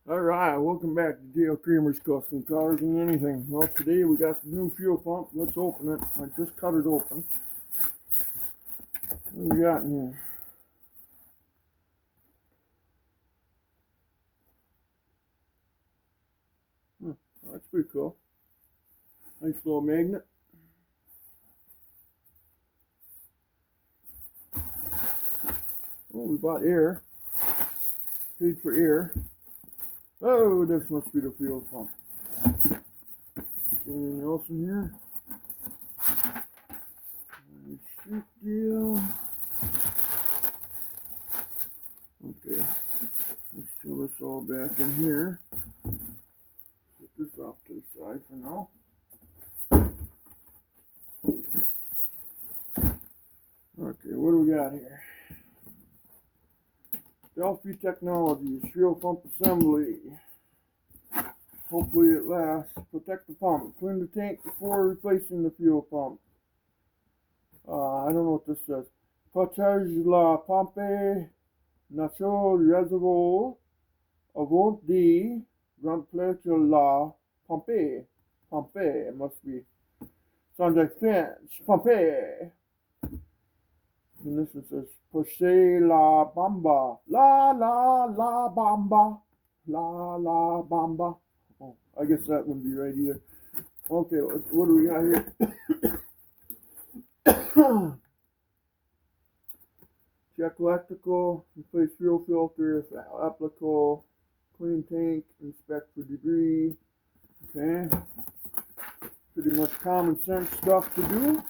Alright, welcome back to Dale Creamer's Custom Cars and Anything. Well, today we got the new fuel pump. Let's open it. I just cut it open. What do we got in here? That's pretty cool. Nice little magnet. Oh, we bought air. Paid for air. Oh, this must be the fuel pump. Anything else in here? Nice sheet deal. Okay. Let's throw this all back in here. Put this off to the side for now. Okay, what do we got here? Delphi Technologies Fuel Pump Assembly. Hopefully it lasts. Protect the pump. Clean the tank before replacing the fuel pump. I don't know what this says. Protège la pompe naturelle réservoir avant de remplir la pompe. Pompe must be. Sounds like French. Pompe. And this one says, Poche la bamba. La bamba. La bamba. Oh, I guess that wouldn't be right either. Okay, what do we got here? Check electrical, replace fuel filter if applicable, clean tank, inspect for debris. Okay. Pretty much common sense stuff to do.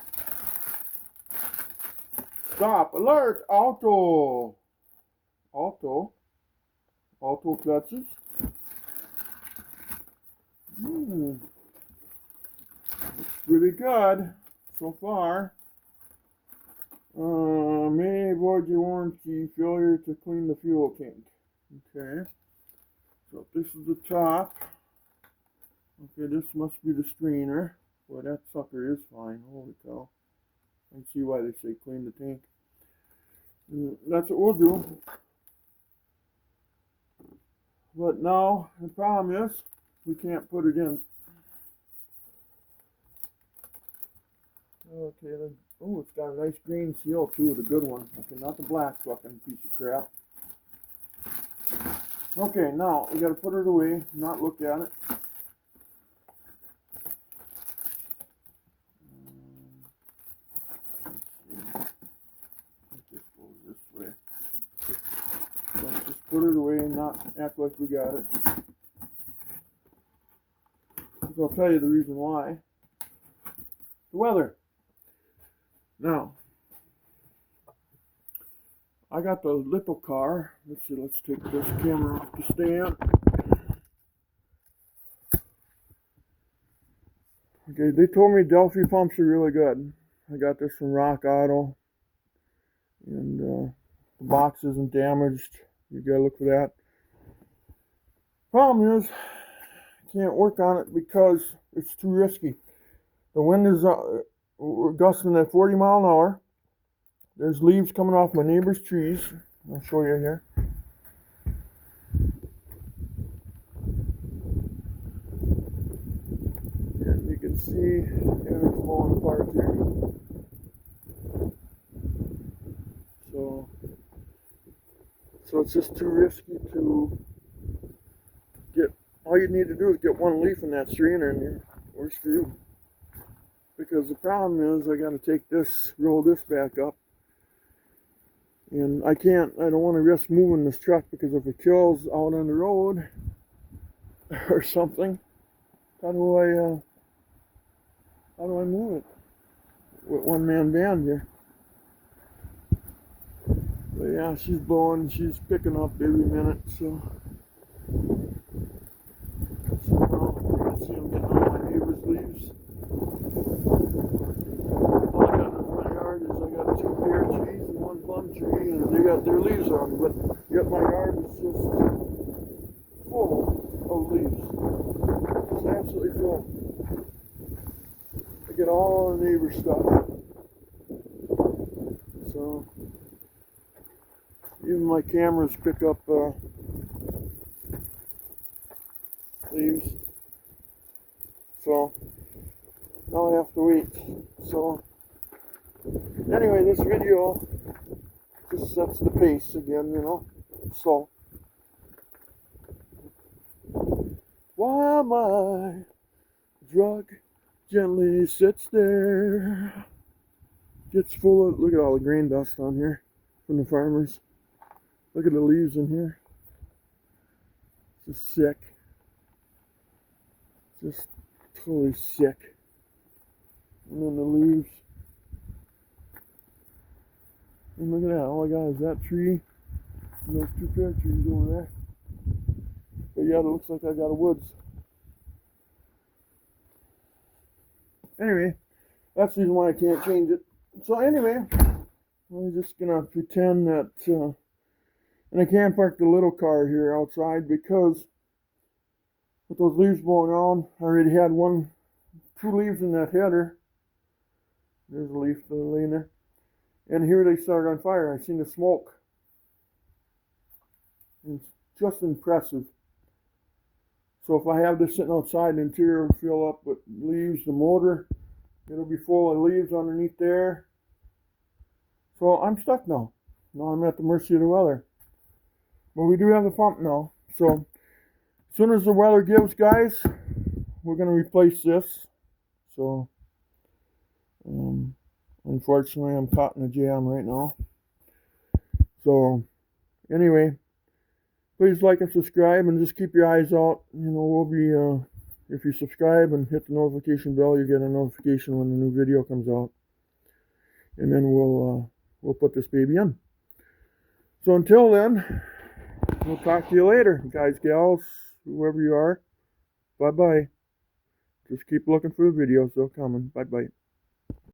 Stop, alert, auto clutches. Looks pretty good so far. May avoid your warranty failure to clean the fuel tank. Okay, so this is the top. Okay, this must be the strainer. Boy, that sucker is fine. Holy cow. I can see why they say clean the tank. That's what we'll do. But now, the problem is, we can't put it in. Okay, then. Oh, it's got a nice green seal too, the good one. Okay, not the black fucking piece of crap. Okay, now we gotta put it away, not look at it. I think this goes this way. Let's just put it away and not act like we got it. Because I'll tell you the reason why. The weather. Now, I got the little car. Let's see, let's take this camera off the stand. Okay, they told me Delphi pumps are really good. I got this from Rock Auto. And the box isn't damaged. You gotta look for that. Problem is, I can't work on it because it's too risky. The wind is gusting at 40 mile an hour. There's leaves coming off my neighbor's trees. I'll show you here. And you can see it's falling apart here. So it's just too risky to get. All you need to do is get one leaf in that strainer and we're screwed. Because the problem is I gotta take this, roll this back up. And I don't want to risk moving this truck because if it kills out on the road or something, how do I move it with one man band here? But yeah, she's blowing, she's picking up every minute, so now you can see I'm getting all my neighbor's leaves. All I got in the front yard is I got 2 pear trees and 1 plum tree, and they got their leaves on, but yet my yard is just full of leaves. It's absolutely full. I get all the neighbor stuff. So even my cameras pick up leaves. So now I have to wait. So anyway, this video just sets the pace again, you know. So while my drug gently sits there, gets full of, look at all the grain dust on here from the farmers. Look at the leaves in here. Just sick. Just totally sick. And then the leaves. And look at that. All I got is that tree and those two pear trees over there. But yeah, it looks like I got a woods. Anyway, that's the reason why I can't change it. So anyway, I'm just gonna pretend that, and I can't park the little car here outside because with those leaves blowing on, I already had two leaves in that header. There's a leaf laying there. And here they started on fire. I seen the smoke. It's just impressive. So if I have this sitting outside, the interior will fill up with leaves, the motor, it'll be full of leaves underneath there. So I'm stuck now. Now I'm at the mercy of the weather. But we do have the pump now. So as soon as the weather gives, guys, we're going to replace this. So unfortunately, I'm caught in a jam right now. So anyway, please like and subscribe and just keep your eyes out. You know, we'll be, if you subscribe and hit the notification bell, you get a notification when the new video comes out. And then we'll put this baby in. So until then, we'll talk to you later, guys, gals, whoever you are. Bye-bye. Just keep looking for the videos. They're coming. Bye-bye.